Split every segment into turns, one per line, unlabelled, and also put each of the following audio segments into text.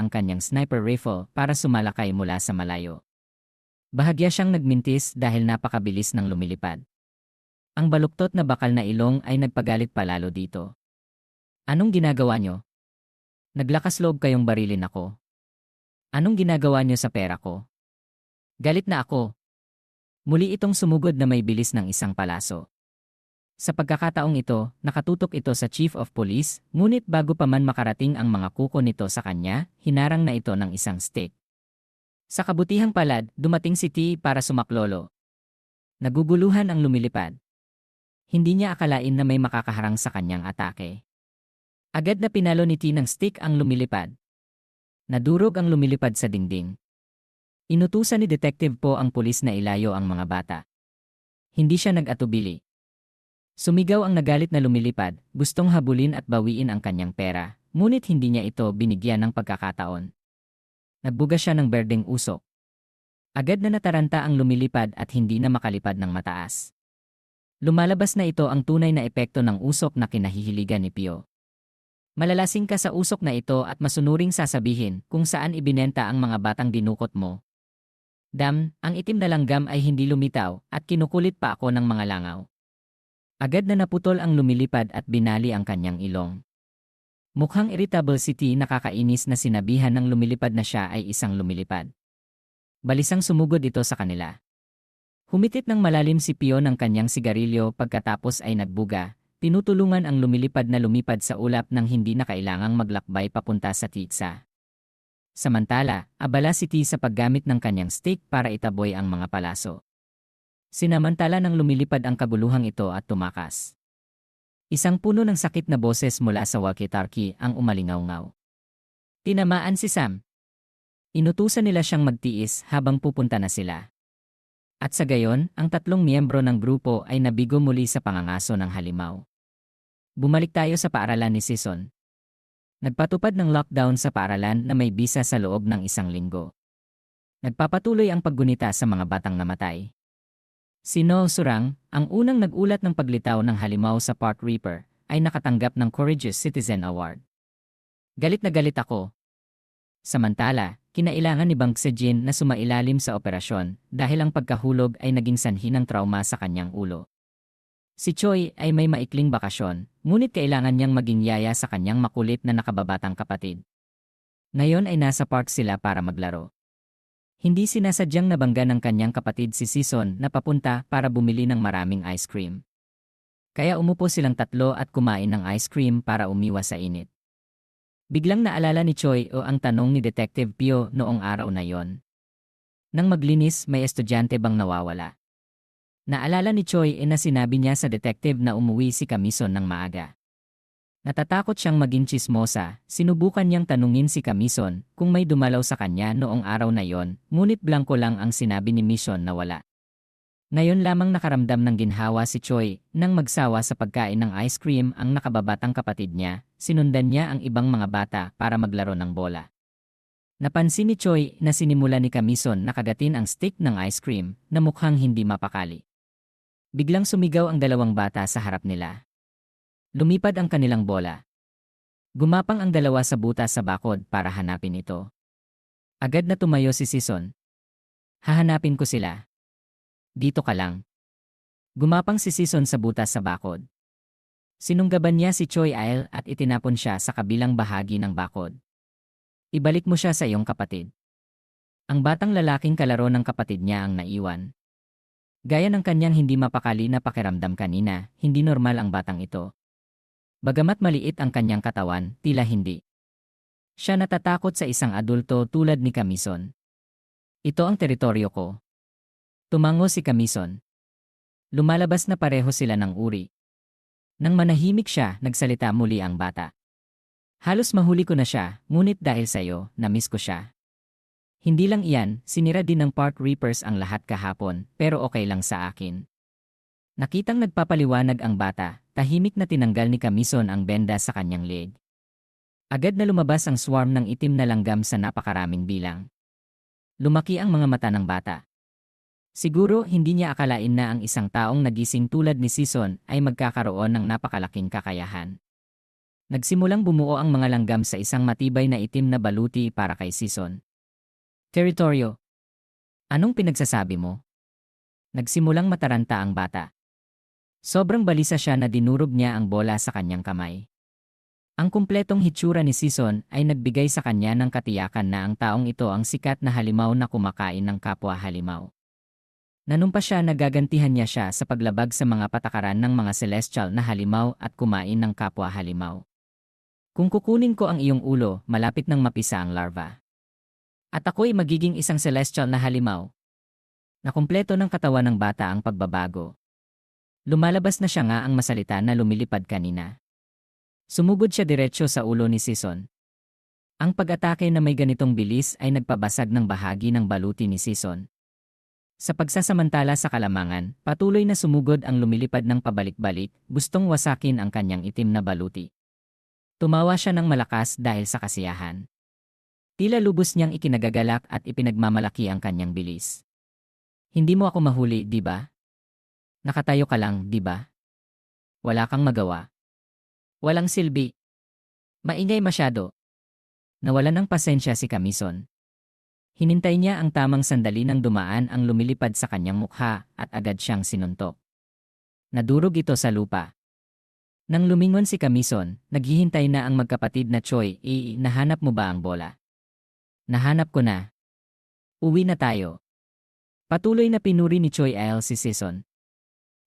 ang kanyang sniper rifle para sumalakay mula sa malayo. Bahagya siyang nagmintis dahil napakabilis ng lumilipad. Ang baluktot na bakal na ilong ay nagpagalit palalo dito. Anong ginagawa nyo? Naglakas loob kayong barilin ako. Anong ginagawa nyo sa pera ko? Galit na ako. Muli itong sumugod na may bilis ng isang palaso. Sa pagkakataong ito, nakatutok ito sa Chief of Police, ngunit bago pa man makarating ang mga kuko nito sa kanya, hinarang na ito ng isang stick. Sa kabutihang palad, dumating si T para sumaklolo. Naguguluhan ang lumilipad. Hindi niya akalain na may makakaharang sa kanyang atake. Agad na pinalo ni T ng stick ang lumilipad. Nadurog ang lumilipad sa dingding. Inutusan ni Detective Po ang pulis na ilayo ang mga bata. Hindi siya nag-atubili. Sumigaw ang nagalit na lumilipad, gustong habulin at bawiin ang kanyang pera, ngunit hindi niya ito binigyan ng pagkakataon. Nagbuga siya ng berdeng usok. Agad na nataranta ang lumilipad at hindi na makalipad ng mataas. Lumalabas na ito ang tunay na epekto ng usok na kinahihiligan ni Pio. Malalasing ka sa usok na ito at masunuring sasabihin kung saan ibinenta ang mga batang dinukot mo. Dam, ang itim na langgam ay hindi lumitaw at kinukulit pa ako ng mga langaw. Agad na naputol ang lumilipad at binali ang kanyang ilong. Mukhang irritable si T, nakakainis na sinabihan ng lumilipad na siya ay isang lumilipad. Balisang sumugod ito sa kanila. Humitit ng malalim si Pio ng kanyang sigarilyo pagkatapos ay nagbuga, tinutulungan ang lumilipad na lumipad sa ulap nang hindi na kailangang maglakbay papunta sa titsa. Samantala, abala si T sa paggamit ng kanyang stick para itaboy ang mga palaso. Sinamantala ng lumilipad ang kaguluhang ito at tumakas. Isang puno ng sakit na boses mula sa walkie-talkie ang umalingaw-ngaw. Tinamaan si Sam. Inutusan nila siyang magtiis habang pupunta na sila. At sa gayon, ang tatlong miyembro ng grupo ay nabigo muli sa pangangaso ng halimaw. Bumalik tayo sa paaralan ni Sison. Nagpatupad ng lockdown sa paaralan na may bisa sa loob ng 1 linggo. Nagpapatuloy ang paggunita sa mga batang namatay. Si No Surang, ang unang nag-ulat ng paglitaw ng halimaw sa Park Reaper, ay nakatanggap ng Courageous Citizen Award. Galit na galit ako. Samantala, kinailangan ni Bang Sejin na sumailalim sa operasyon dahil ang pagkahulog ay naging sanhi ng trauma sa kanyang ulo. Si Choi ay may maikling bakasyon, ngunit kailangan niyang maging yaya sa kanyang makulit na nakababatang kapatid. Ngayon ay nasa park sila para maglaro. Hindi sinasadyang nabangga ng kanyang kapatid si Sison na papunta para bumili ng maraming ice cream. Kaya umupo silang tatlo at kumain ng ice cream para umiwas sa init. Biglang naalala ni Choi ang tanong ni Detective Pio noong araw na yon. Nang maglinis, may estudyante bang nawawala? Naalala ni Choi na sinabi niya sa detective na umuwi si Kamison ng maaga. Natatakot siyang maging tsismosa, sinubukan niyang tanungin si Kamison kung may dumalaw sa kanya noong araw na yon, ngunit blanko lang ang sinabi ni Mission na wala. Ngayon lamang nakaramdam ng ginhawa si Choi nang magsawa sa pagkain ng ice cream ang nakababatang kapatid niya, sinundan niya ang ibang mga bata para maglaro ng bola. Napansin ni Choi na sinimula ni Kamison na kagatin ang stick ng ice cream na mukhang hindi mapakali. Biglang sumigaw ang dalawang bata sa harap nila. Lumipad ang kanilang bola. Gumapang ang dalawa sa butas sa bakod para hanapin ito. Agad na tumayo si Sison. Hahanapin ko sila. Dito ka lang. Gumapang si Sison sa butas sa bakod. Sinunggaban niya si Choi Ail at itinapon siya sa kabilang bahagi ng bakod. Ibalik mo siya sa iyong kapatid. Ang batang lalaking kalaro ng kapatid niya ang naiwan. Gaya ng kanyang hindi mapakali na pakiramdam kanina, hindi normal ang batang ito. Bagamat maliit ang kanyang katawan, tila hindi. Siya natatakot sa isang adulto tulad ni Kamison. Ito ang teritoryo ko. Tumango si Kamison. Lumalabas na pareho sila ng uri. Nang manahimik siya, nagsalita muli ang bata. Halos mahuli ko na siya, ngunit dahil sa'yo, namiss ko siya. Hindi lang iyan, sinira din ng Park Reapers ang lahat kahapon, pero okay lang sa akin. Nakitang nagpapaliwanag ang bata, tahimik na tinanggal ni Kamison ang benda sa kanyang leg. Agad na lumabas ang swarm ng itim na langgam sa napakaraming bilang. Lumaki ang mga mata ng bata. Siguro hindi niya akalain na ang isang taong nagising tulad ni Sison ay magkakaroon ng napakalaking kakayahan. Nagsimulang bumuo ang mga langgam sa isang matibay na itim na baluti para kay Season. Teritoryo. Anong pinagsasabi mo? Nagsimulang mataranta ang bata. Sobrang balisa siya na dinurog niya ang bola sa kanyang kamay. Ang kumpletong hitsura ni Season ay nagbigay sa kanya ng katiyakan na ang taong ito ang sikat na halimaw na kumakain ng kapwa halimaw. Nanumpa siya na gagantihan niya siya sa paglabag sa mga patakaran ng mga celestial na halimaw at kumain ng kapwa halimaw. Kung kukunin ko ang iyong ulo, malapit nang mapisa ang larva. At ako'y magiging isang celestial na halimaw. Nakumpleto ng katawan ng bata ang pagbabago. Lumalabas na siya nga ang masalita na lumilipad kanina. Sumugod siya diretsyo sa ulo ni Season. Ang pag-atake na may ganitong bilis ay nagpabasag ng bahagi ng baluti ni Season. Sa pagsasamantala sa kalamangan, patuloy na sumugod ang lumilipad ng pabalik-balik, gustong wasakin ang kanyang itim na baluti. Tumawa siya ng malakas dahil sa kasiyahan. Tila lubos niyang ikinagagalak at ipinagmamalaki ang kanyang bilis. Hindi mo ako mahuli, di ba? Nakatayo ka lang, di ba? Wala kang magawa. Walang silbi. Maingay masyado. Nawalan ng pasensya si Camison. Hinintay niya ang tamang sandali nang dumaan ang lumilipad sa kanyang mukha at agad siyang sinuntok. Nadurog ito sa lupa. Nang lumingon si Camison, naghihintay na ang magkapatid na Choi. Nahanap mo ba ang bola? Nahanap ko na. Uwi na tayo. Patuloy na pinuri ni Choi Al si Season.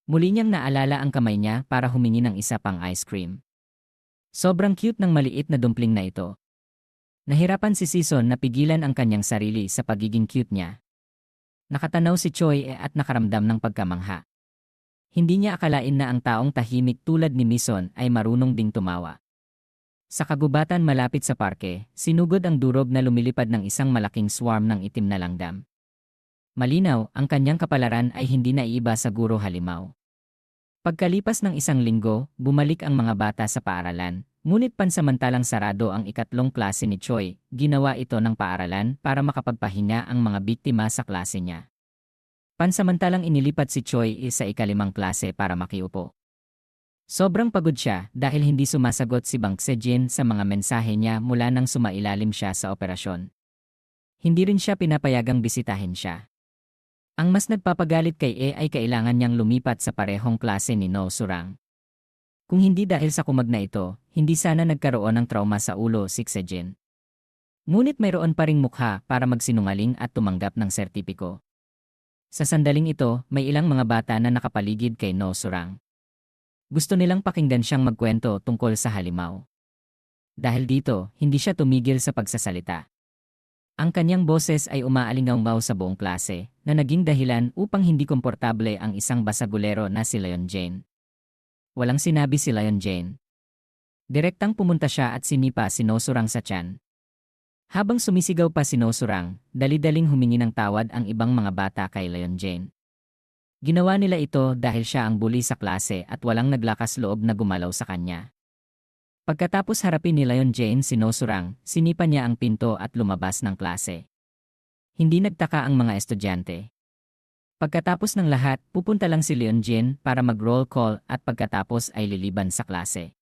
Muli niyang naalala ang kamay niya para humingi ng isa pang ice cream. Sobrang cute ng maliit na dumpling na ito. Nahirapan si Season na pigilan ang kanyang sarili sa pagiging cute niya. Nakatanaw si Choi at nakaramdam ng pagkamangha. Hindi niya akalain na ang taong tahimik tulad ni Mison ay marunong ding tumawa. Sa kagubatan malapit sa parke, sinugod ang durog na lumilipad ng isang malaking swarm ng itim na langgam. Malinaw, ang kanyang kapalaran ay hindi naiiba sa guro halimaw. Pagkalipas ng isang linggo, bumalik ang mga bata sa paaralan, ngunit pansamantalang sarado ang ikatlong klase ni Choi. Ginawa ito ng paaralan para makapagpahinga ang mga biktima sa klase niya. Pansamantalang inilipat si Choi sa ikalimang klase para makiupo. Sobrang pagod siya dahil hindi sumasagot si Bang Sejin sa mga mensahe niya mula nang sumailalim siya sa operasyon. Hindi rin siya pinapayagang bisitahin siya. Ang mas nagpapagalit kay E ay kailangan niyang lumipat sa parehong klase ni No Surang. Kung hindi dahil sa kumag na ito, hindi sana nagkaroon ng trauma sa ulo si Sejin. Ngunit mayroon pa ring mukha para magsinungaling at tumanggap ng sertipiko. Sa sandaling ito, may ilang mga bata na nakapaligid kay No Surang. Gusto nilang pakinggan siyang magkwento tungkol sa halimaw. Dahil dito, hindi siya tumigil sa pagsasalita. Ang kanyang boses ay umaalingaw sa buong klase, na naging dahilan upang hindi komportable ang isang basagulero na si Leon Jane. Walang sinabi si Leon Jane. Direktang pumunta siya at sinipa si No Surang sa tiyan. Habang sumisigaw pa si No Surang, dali-daling humingi ng tawad ang ibang mga bata kay Leon Jane. Ginawa nila ito dahil siya ang bully sa klase at walang naglakas loob na gumalaw sa kanya. Pagkatapos harapin ni Leon Jane si No Surang, sinipa niya ang pinto at lumabas ng klase. Hindi nagtaka ang mga estudyante. Pagkatapos ng lahat, pupunta lang si Leon Jane para mag-roll call at pagkatapos ay liliban sa klase.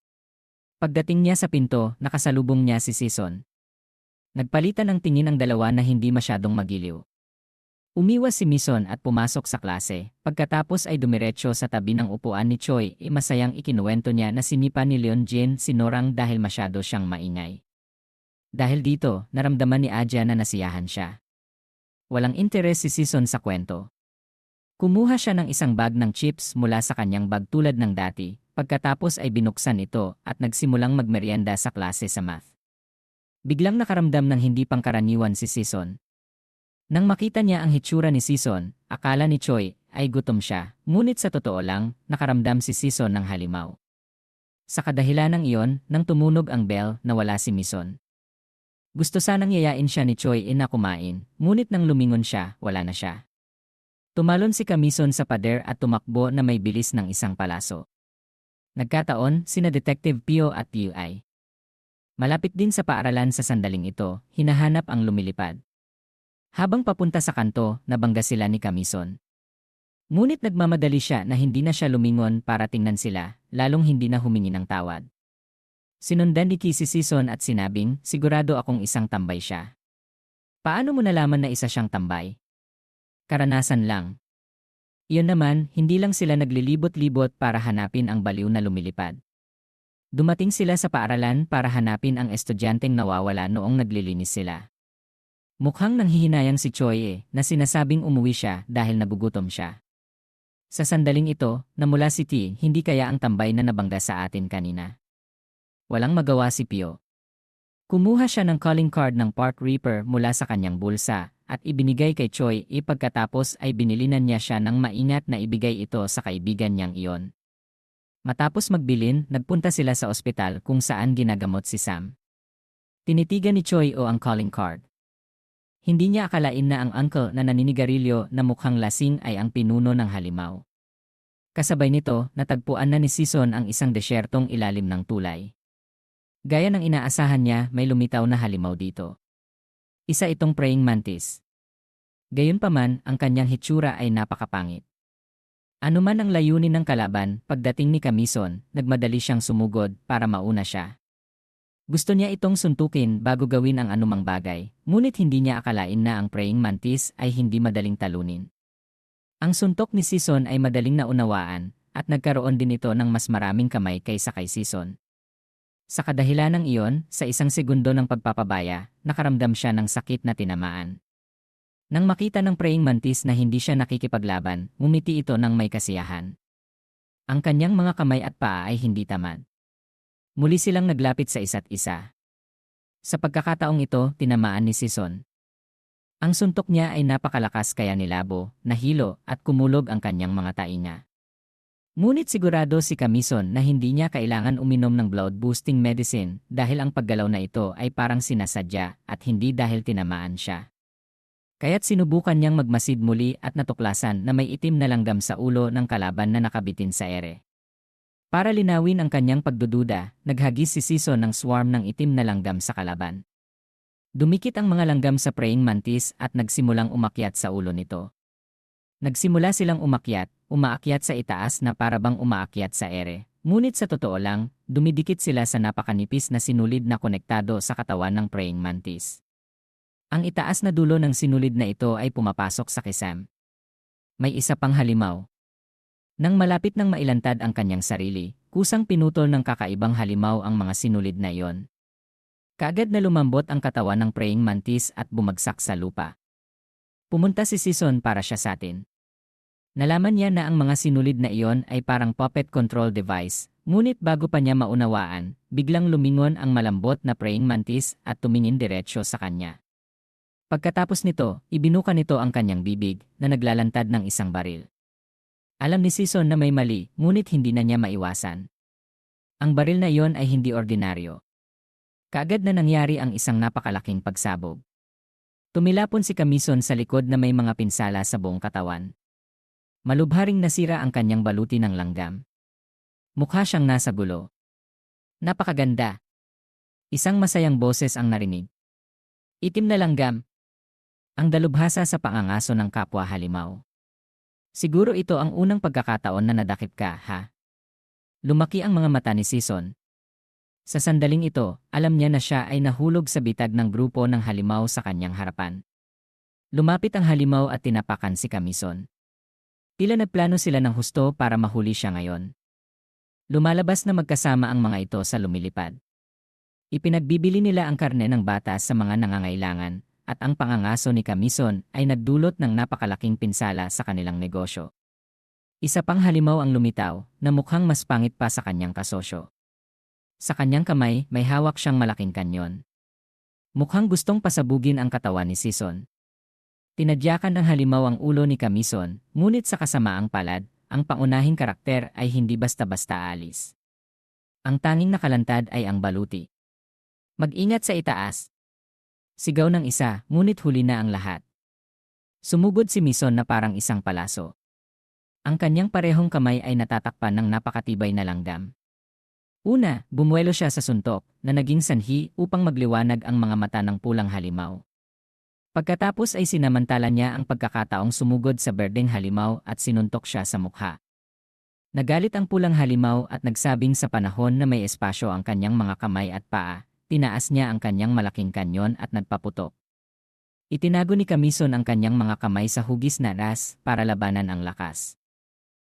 Pagdating niya sa pinto, nakasalubong niya si Season. Nagpalitan ng tingin ang dalawa na hindi masyadong magiliw. Umiwas si Mison at pumasok sa klase, pagkatapos ay dumiretso sa tabi ng upuan ni Choi. Masayang ikinuwento niya na sinipa ni Leon Jin si Norang dahil masyado siyang maingay. Dahil dito, naramdaman ni Aja na nasiyahan siya. Walang interes si Season sa kwento. Kumuha siya ng isang bag ng chips mula sa kanyang bag tulad ng dati, pagkatapos ay binuksan ito at nagsimulang magmeryenda sa klase sa math. Biglang nakaramdam ng hindi pangkaraniwan si Season. Nang makita niya ang hitsura ni Season, akala ni Choi ay gutom siya, ngunit sa totoo lang, nakaramdam si Season ng halimaw. Sa kadahilanang iyon, nang tumunog ang bell, nawala si Mison. Gusto sanang yayain siya ni Choi na kumain, ngunit nang lumingon siya, wala na siya. Tumalon si Camison sa pader at tumakbo na may bilis ng isang palaso. Nagkataon, sina Detective Pio at UI. Malapit din sa paaralan sa sandaling ito, hinahanap ang lumilipad. Habang papunta sa kanto, nabangga sila ni Camison. Ngunit nagmamadali siya na hindi na siya lumingon para tingnan sila, lalong hindi na humingi ng tawad. Sinundan ni Ki si Sison at sinabing, sigurado akong isang tambay siya. Paano mo nalaman na isa siyang tambay? Karanasan lang. Iyon naman, hindi lang sila naglilibot-libot para hanapin ang baliw na lumilipad. Dumating sila sa paaralan para hanapin ang estudyanteng nawawala noong naglilinis sila. Mukhang nanghihinayang si Choi na sinasabing umuwi siya dahil nagugutom siya. Sa sandaling ito, namula si T, hindi kaya ang tambay na nabangga sa atin kanina. Walang magawa si Pio. Kumuha siya ng calling card ng Park Reaper mula sa kanyang bulsa at ibinigay kay Choi pagkatapos ay binilinan niya siya ng maingat na ibigay ito sa kaibigan niyang iyon. Matapos magbilin, nagpunta sila sa ospital kung saan ginagamot si Sam. Tinitigan ni Choi ang calling card. Hindi niya akalain na ang uncle na naninigarilyo na mukhang lasing ay ang pinuno ng halimaw. Kasabay nito, natagpuan na ni Sison ang isang desyertong ilalim ng tulay. Gaya ng inaasahan niya, may lumitaw na halimaw dito. Isa itong praying mantis. Gayunpaman, ang kanyang hitsura ay napakapangit. Anuman ang layunin ng kalaban, pagdating ni Kamison, nagmadali siyang sumugod para mauna siya. Gusto niya itong suntukin bago gawin ang anumang bagay, ngunit hindi niya akalain na ang praying mantis ay hindi madaling talunin. Ang suntok ni Sison ay madaling naunawaan, at nagkaroon din ito ng mas maraming kamay kaysa kay Sison. Sa kadahilanang iyon, sa isang segundo ng pagpapabaya, nakaramdam siya ng sakit na tinamaan. Nang makita ng praying mantis na hindi siya nakikipaglaban, ngumiti ito ng may kasiyahan. Ang kanyang mga kamay at paa ay hindi tamad. Muli silang naglapit sa isa't isa. Sa pagkakataong ito, tinamaan ni Sison. Ang suntok niya ay napakalakas kaya nilabo, nahilo at kumulog ang kanyang mga tainga. Ngunit sigurado si Kamison na hindi niya kailangan uminom ng blood-boosting medicine dahil ang paggalaw na ito ay parang sinasadya at hindi dahil tinamaan siya. Kaya't sinubukan niyang magmasid muli at natuklasan na may itim na langgam sa ulo ng kalaban na nakabitin sa ere. Para linawin ang kanyang pagdududa, naghagis si Sison ng swarm ng itim na langgam sa kalaban. Dumikit ang mga langgam sa praying mantis at nagsimulang umakyat sa ulo nito. Nagsimula silang umaakyat sa itaas na parabang umaakyat sa ere. Ngunit sa totoo lang, dumidikit sila sa napakanipis na sinulid na konektado sa katawan ng praying mantis. Ang itaas na dulo ng sinulid na ito ay pumapasok sa kisam. May isa pang halimaw. Nang malapit nang mailantad ang kanyang sarili, kusang pinutol ng kakaibang halimaw ang mga sinulid na iyon. Kaagad na lumambot ang katawan ng praying mantis at bumagsak sa lupa. Pumunta si Sison para siya sa atin. Nalaman niya na ang mga sinulid na iyon ay parang puppet control device, ngunit bago pa niya maunawaan, biglang lumingon ang malambot na praying mantis at tumingin diretsyo sa kanya. Pagkatapos nito, ibinuka nito ang kanyang bibig na naglalantad ng isang baril. Alam ni Sison na may mali, ngunit hindi na niya maiwasan. Ang baril na iyon ay hindi ordinaryo. Kaagad na nangyari ang isang napakalaking pagsabog. Tumilapon si Kamison sa likod na may mga pinsala sa buong katawan. Malubharing nasira ang kanyang baluti ng langgam. Mukha siyang nasa gulo. Napakaganda. Isang masayang boses ang narinig. Itim na langgam. Ang dalubhasa sa pangangaso ng kapwa halimaw. Siguro ito ang unang pagkakataon na nadakip ka, ha? Lumaki ang mga mata ni Sison. Sa sandaling ito, alam niya na siya ay nahulog sa bitag ng grupo ng halimaw sa kanyang harapan. Lumapit ang halimaw at tinapakan si Kamison. Tila nagplano sila ng husto para mahuli siya ngayon. Lumalabas na magkasama ang mga ito sa lumilipad. Ipinagbibili nila ang karne ng bata sa mga nangangailangan, at ang pangangaso ni Kamison ay nagdulot ng napakalaking pinsala sa kanilang negosyo. Isa pang halimaw ang lumitaw na mukhang mas pangit pa sa kanyang kasosyo. Sa kanyang kamay, may hawak siyang malaking kanyon. Mukhang gustong pasabugin ang katawan ni Sison. Tinadyakan ng halimaw ang ulo ni Kamison, ngunit sa kasamaang palad, ang pangunahing karakter ay hindi basta-basta aalis. Ang tanging nakalantad ay ang baluti. Mag-ingat sa itaas. Sigaw ng isa, ngunit huli na ang lahat. Sumugod si Mison na parang isang palaso. Ang kanyang parehong kamay ay natatakpan ng napakatibay na langgam. Una, bumuelo siya sa suntok na naging sanhi upang magliwanag ang mga mata ng pulang halimaw. Pagkatapos ay sinamantala niya ang pagkakataong sumugod sa berdeng halimaw at sinuntok siya sa mukha. Nagalit ang pulang halimaw at nagsabing sa panahon na may espasyo ang kanyang mga kamay at paa, tinaas niya ang kanyang malaking kanyon at nagpaputok. Itinago ni Kamison ang kanyang mga kamay sa hugis na ras para labanan ang lakas.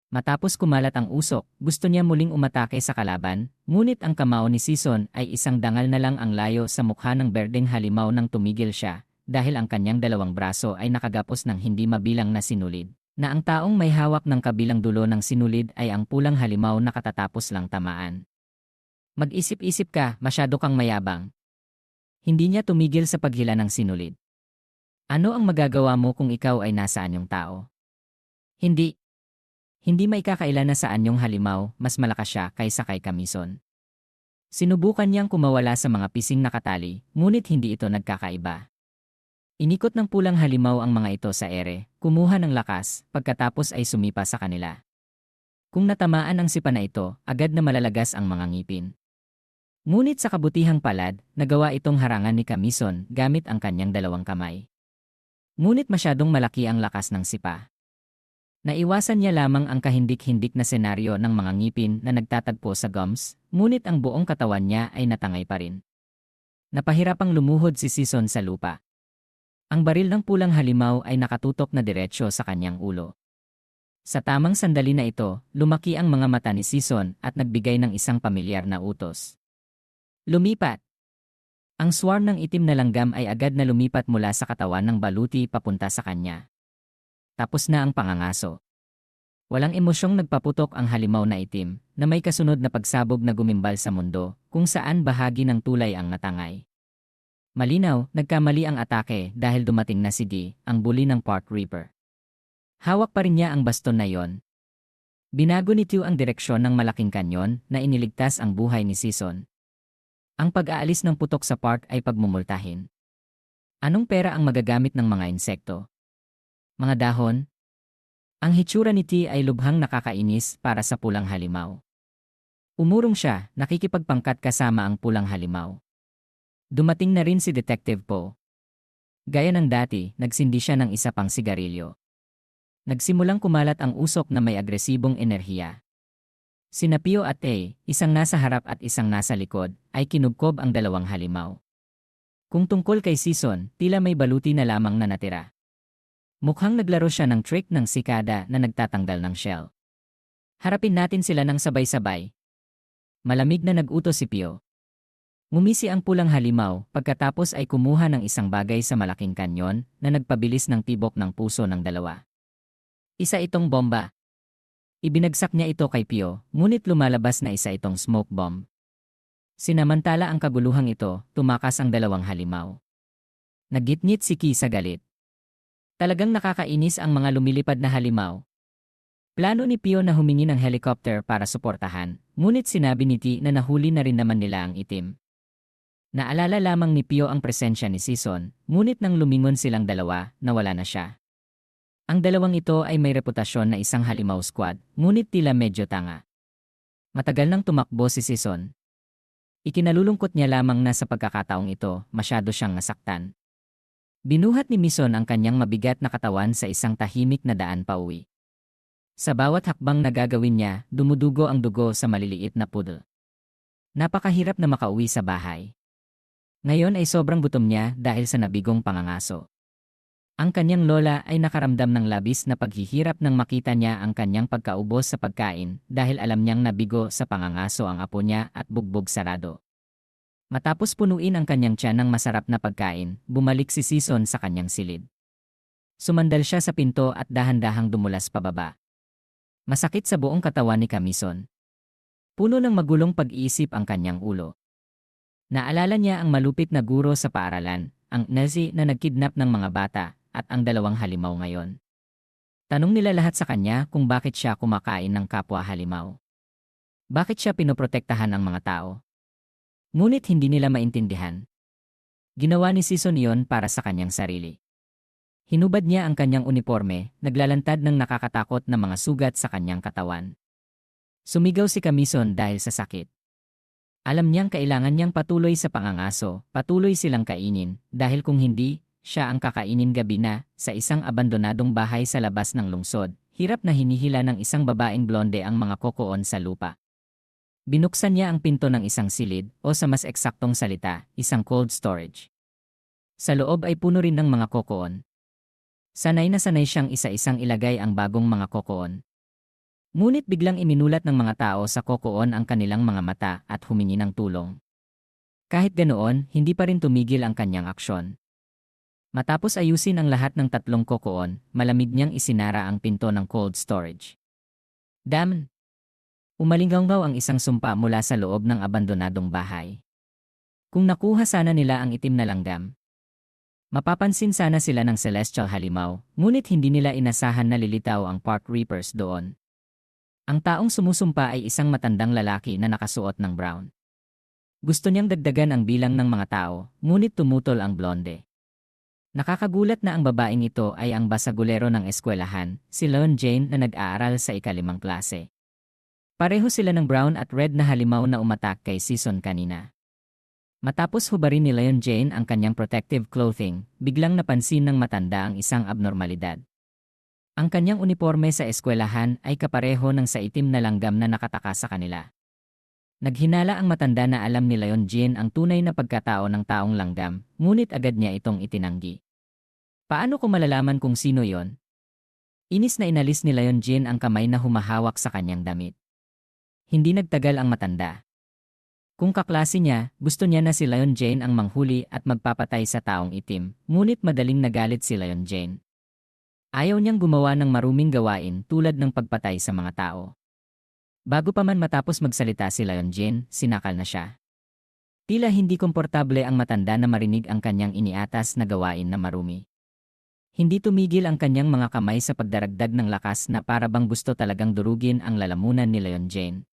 Matapos kumalat ang usok, gusto niya muling umatake sa kalaban, ngunit ang kamao ni Sison ay isang dangal na lang ang layo sa mukha ng berdeng halimaw nang tumigil siya, dahil ang kanyang dalawang braso ay nakagapos ng hindi mabilang na sinulid, na ang taong may hawak ng kabilang dulo ng sinulid ay ang pulang halimaw na katatapos lang tamaan. Mag-isip-isip ka, masyado kang mayabang. Hindi niya tumigil sa paghila ng sinulid. Ano ang magagawa mo kung ikaw ay nasa anyong tao? Hindi. Hindi maikakaila na sa anyong halimaw, mas malakas siya kaysa kay Kamison. Sinubukan niyang kumawala sa mga pising nakatali, ngunit hindi ito nagkakaiba. Inikot ng pulang halimaw ang mga ito sa ere, kumuha ng lakas, pagkatapos ay sumipa sa kanila. Kung natamaan ang sipa na ito, agad na malalagas ang mga ngipin. Ngunit sa kabutihang palad, nagawa itong harangan ni Kamison gamit ang kanyang dalawang kamay. Ngunit masyadong malaki ang lakas ng sipa. Naiwasan niya lamang ang kahindik-hindik na senaryo ng mga ngipin na nagtatagpo sa gums, ngunit ang buong katawan niya ay natangay pa rin. Napahirapang lumuhod si Sison sa lupa. Ang baril ng pulang halimaw ay nakatutok na diretsyo sa kanyang ulo. Sa tamang sandali na ito, lumaki ang mga mata ni Sison at nagbigay ng isang pamilyar na utos. Lumipat! Ang swarm ng itim na langgam ay agad na lumipat mula sa katawan ng baluti papunta sa kanya. Tapos na ang pangangaso. Walang emosyong nagpaputok ang halimaw na itim, na may kasunod na pagsabog na gumimbal sa mundo, kung saan bahagi ng tulay ang natangay. Malinaw, nagkamali ang atake dahil dumating na si D, ang bully ng Park Reaper. Hawak pa rin niya ang baston na yon. Binago ni Tew ang direksyon ng malaking kanyon na iniligtas ang buhay ni Sison. Ang pag-aalis ng putok sa park ay pagmumultahin. Anong pera ang magagamit ng mga insekto? Mga dahon? Ang hitsura ni T ay lubhang nakakainis para sa pulang halimaw. Umurong siya, nakikipagpangkat kasama ang pulang halimaw. Dumating na rin si Detective Poe. Gaya ng dati, nagsindi siya ng isa pang sigarilyo. Nagsimulang kumalat ang usok na may agresibong enerhiya. Sina Pio at A, isang nasa harap at isang nasa likod, ay kinubkob ang dalawang halimaw. Kung tungkol kay Sison, tila may baluti na lamang na natira. Mukhang naglaro siya ng trick ng sikada na nagtatanggal ng shell. Harapin natin sila ng sabay-sabay. Malamig na nag-utos si Pio. Ngumisi ang pulang halimaw pagkatapos ay kumuha ng isang bagay sa malaking kanyon na nagpabilis ng tibok ng puso ng dalawa. Isa itong bomba. Ibinagsak niya ito kay Pio, ngunit lumalabas na isa itong smoke bomb. Sinamantala ang kaguluhang ito, tumakas ang dalawang halimaw. Nagitngit si Ki sa galit. Talagang nakakainis ang mga lumilipad na halimaw. Plano ni Pio na humingi ng helicopter para suportahan, ngunit sinabi ni T na nahuli na rin naman nila ang itim. Naalala lamang ni Pio ang presensya ni Sison, ngunit nang lumingon silang dalawa, nawala na siya. Ang dalawang ito ay may reputasyon na isang halimaw squad, ngunit tila medyo tanga. Matagal nang tumakbo si Sison. Ikinalulungkot niya lamang na sa pagkakataong ito, masyado siyang nasaktan. Binuhat ni Mison ang kanyang mabigat na katawan sa isang tahimik na daan pauwi. Sa bawat hakbang na gagawin niya, dumudugo ang dugo sa maliliit na poodle. Napakahirap na makauwi sa bahay. Ngayon ay sobrang gutom niya dahil sa nabigong pangangaso. Ang kanyang lola ay nakaramdam ng labis na paghihirap nang makita niya ang kanyang pagkaubos sa pagkain dahil alam niyang nabigo sa pangangaso ang apo niya at bugbog sarado. Matapos punuin ang kanyang tiyan ng masarap na pagkain, bumalik si Sison sa kanyang silid. Sumandal siya sa pinto at dahan-dahang dumulas pababa. Masakit sa buong katawan ni Kamison. Puno ng magulong pag-iisip ang kanyang ulo. Naalala niya ang malupit na guro sa paaralan, ang Nazi na nagkidnap ng mga bata, at ang dalawang halimaw ngayon. Tanong nila lahat sa kanya kung bakit siya kumakain ng kapwa halimaw. Bakit siya pinoprotektahan ng mga tao? Ngunit hindi nila maintindihan. Ginawa ni Sison iyon para sa kanyang sarili. Hinubad niya ang kanyang uniforme, naglalantad ng nakakatakot na mga sugat sa kanyang katawan. Sumigaw si Kamison dahil sa sakit. Alam niyang kailangan niyang patuloy sa pangangaso, patuloy silang kainin, dahil kung hindi, siya ang kakainin gabi na, sa isang abandonadong bahay sa labas ng lungsod, hirap na hinihila ng isang babaeng blonde ang mga kokoon sa lupa. Binuksan niya ang pinto ng isang silid o sa mas eksaktong salita, isang cold storage. Sa loob ay puno rin ng mga kokoon. Sanay na sanay siyang isa-isang ilagay ang bagong mga kokoon. Ngunit biglang iminulat ng mga tao sa kokoon ang kanilang mga mata at humingi ng tulong. Kahit ganoon, hindi pa rin tumigil ang kanyang aksyon. Matapos ayusin ang lahat ng tatlong kokoon, malamig niyang isinara ang pinto ng cold storage. Damn! Umalinggaw ang isang sumpa mula sa loob ng abandonadong bahay. Kung nakuha sana nila ang itim na langgam, mapapansin sana sila ng celestial halimaw, ngunit hindi nila inasahan na lilitaw ang park reapers doon. Ang taong sumusumpa ay isang matandang lalaki na nakasuot ng brown. Gusto niyang dagdagan ang bilang ng mga tao, ngunit tumutol ang blonde. Nakakagulat na ang babaeng ito ay ang basagulero ng eskwelahan, si Leon Jane na nag-aaral sa ika-5 klase. Pareho sila ng brown at red na halimaw na umatak kay Season kanina. Matapos hubarin ni Leon Jane ang kanyang protective clothing, biglang napansin ng matanda ang isang abnormalidad. Ang kanyang uniforme sa eskwelahan ay kapareho ng sa itim na langgam na nakataka sa kanila. Naghinala ang matanda na alam ni Leon Jane ang tunay na pagkatao ng taong langgam, ngunit agad niya itong itinanggi. Paano ko malalaman kung sino yon? Inis na inalis ni Leon Jane ang kamay na humahawak sa kanyang damit. Hindi nagtagal ang matanda. Kung kaklase niya, gusto niya na si Leon Jane ang manghuli at magpapatay sa taong itim, ngunit madaling nagalit si Leon Jane. Ayaw niyang gumawa ng maruming gawain tulad ng pagpatay sa mga tao. Bago pa man matapos magsalita si Leon Jane, sinakal na siya. Tila hindi komportable ang matanda na marinig ang kanyang iniatas na gawain na marumi. Hindi tumigil ang kanyang mga kamay sa pagdaragdag ng lakas na para bang gusto talagang durugin ang lalamunan ni Leon Jane.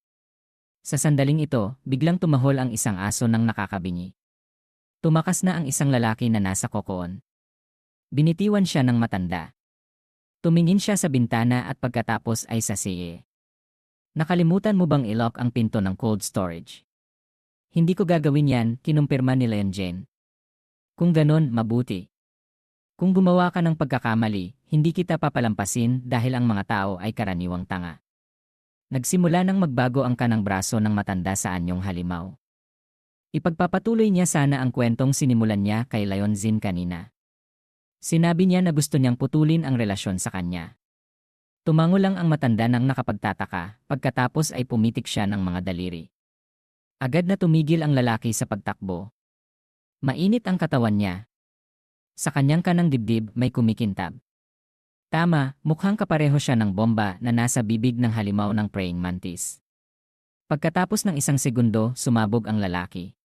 Sa sandaling ito, biglang tumahol ang isang aso ng nakakabingi. Tumakas na ang isang lalaki na nasa kokoon. Binitiwan siya ng matanda. Tumingin siya sa bintana at pagkatapos ay sasiye. Nakalimutan mo bang i-lock ang pinto ng cold storage? Hindi ko gagawin yan, kinumpirma ni Leon Jane. Kung ganon, mabuti. Kung gumawa ka ng pagkakamali, hindi kita papalampasin dahil ang mga tao ay karaniwang tanga. Nagsimula nang magbago ang kanang braso ng matanda sa anyong halimaw. Ipagpapatuloy niya sana ang kwentong sinimulan niya kay Leon Jane kanina. Sinabi niya na gusto niyang putulin ang relasyon sa kanya. Tumango lang ang matanda nang nakapagtataka, pagkatapos ay pumitik siya ng mga daliri. Agad na tumigil ang lalaki sa pagtakbo. Mainit ang katawan niya. Sa kanyang kanang dibdib may kumikintab. Tama, mukhang kapareho siya ng bomba na nasa bibig ng halimaw ng praying mantis. Pagkatapos ng isang segundo, sumabog ang lalaki.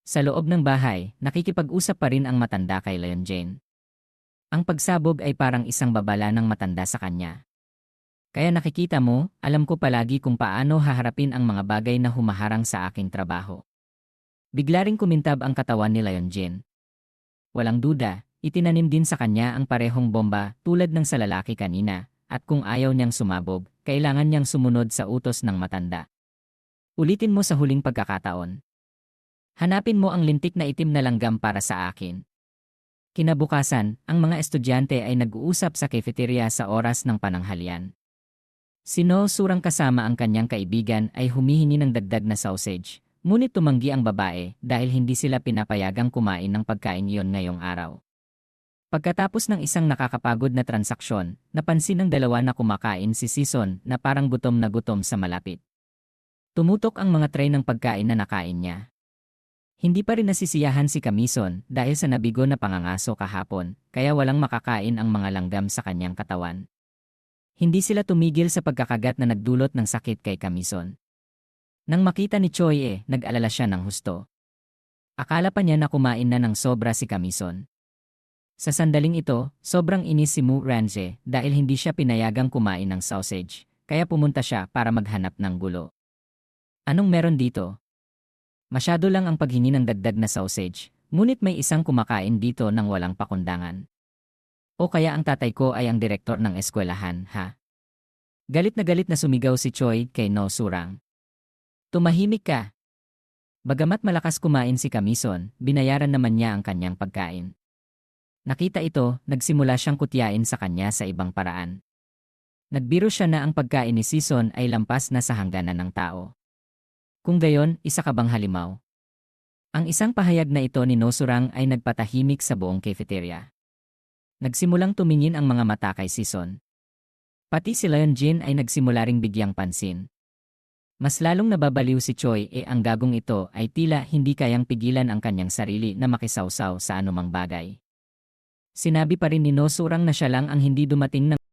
Sa loob ng bahay, nakikipag-usap pa rin ang matanda kay Leon Jane. Ang pagsabog ay parang isang babala ng matanda sa kanya. Kaya nakikita mo, alam ko palagi kung paano haharapin ang mga bagay na humaharang sa aking trabaho. Bigla ring kumintab ang katawan ni Leon Jane. Walang duda, itinanim din sa kanya ang parehong bomba tulad ng sa lalaki kanina, at kung ayaw niyang sumabog, kailangan niyang sumunod sa utos ng matanda. Ulitin mo sa huling pagkakataon. Hanapin mo ang lintik na itim na langgam para sa akin. Kinabukasan, ang mga estudyante ay nag-uusap sa cafeteria sa oras ng pananghalian. Surang kasama ang kanyang kaibigan ay humihingi ng dagdag na sausage, ngunit tumanggi ang babae dahil hindi sila pinapayagang kumain ng pagkain iyon ngayong araw. Pagkatapos ng isang nakakapagod na transaksyon, napansin ng dalawa na kumakain si Season na parang gutom na gutom sa malapit. Tumutok ang mga tray ng pagkain na nakain niya. Hindi pa rin nasisiyahan si Camison dahil sa nabigo na pangangaso kahapon, kaya walang makakain ang mga langgam sa kanyang katawan. Hindi sila tumigil sa pagkakagat na nagdulot ng sakit kay Camison. Nang makita ni Choi nag-alala siya ng husto. Akala pa niya na kumain na ng sobra si Camison. Sa sandaling ito, sobrang inis si Mu Ranze dahil hindi siya pinayagang kumain ng sausage, kaya pumunta siya para maghanap ng gulo. Anong meron dito? Masyado lang ang paghingi ng dagdag na sausage, ngunit may isang kumakain dito ng walang pakundangan. O kaya ang tatay ko ay ang direktor ng eskwelahan, ha? Galit na sumigaw si Choi kay No Surang. Tumahimik ka! Bagamat malakas kumain si Camison, binayaran naman niya ang kanyang pagkain. Nakita ito, nagsimula siyang kutyain sa kanya sa ibang paraan. Nagbiro siya na ang pagkain ni Season ay lampas na sa hangganan ng tao. Kung gayon, isa ka bang halimaw? Ang isang pahayag na ito ni Nosurang ay nagpatahimik sa buong cafeteria. Nagsimulang tumingin ang mga mata kay Season. Pati si Lion Jin ay nagsimula ring bigyang pansin. Mas lalong nababaliw si Choi ang gagong ito ay tila hindi kayang pigilan ang kanyang sarili na makisawsaw sa anumang bagay. Sinabi pa rin ni Nosurang na siya lang ang hindi dumating ng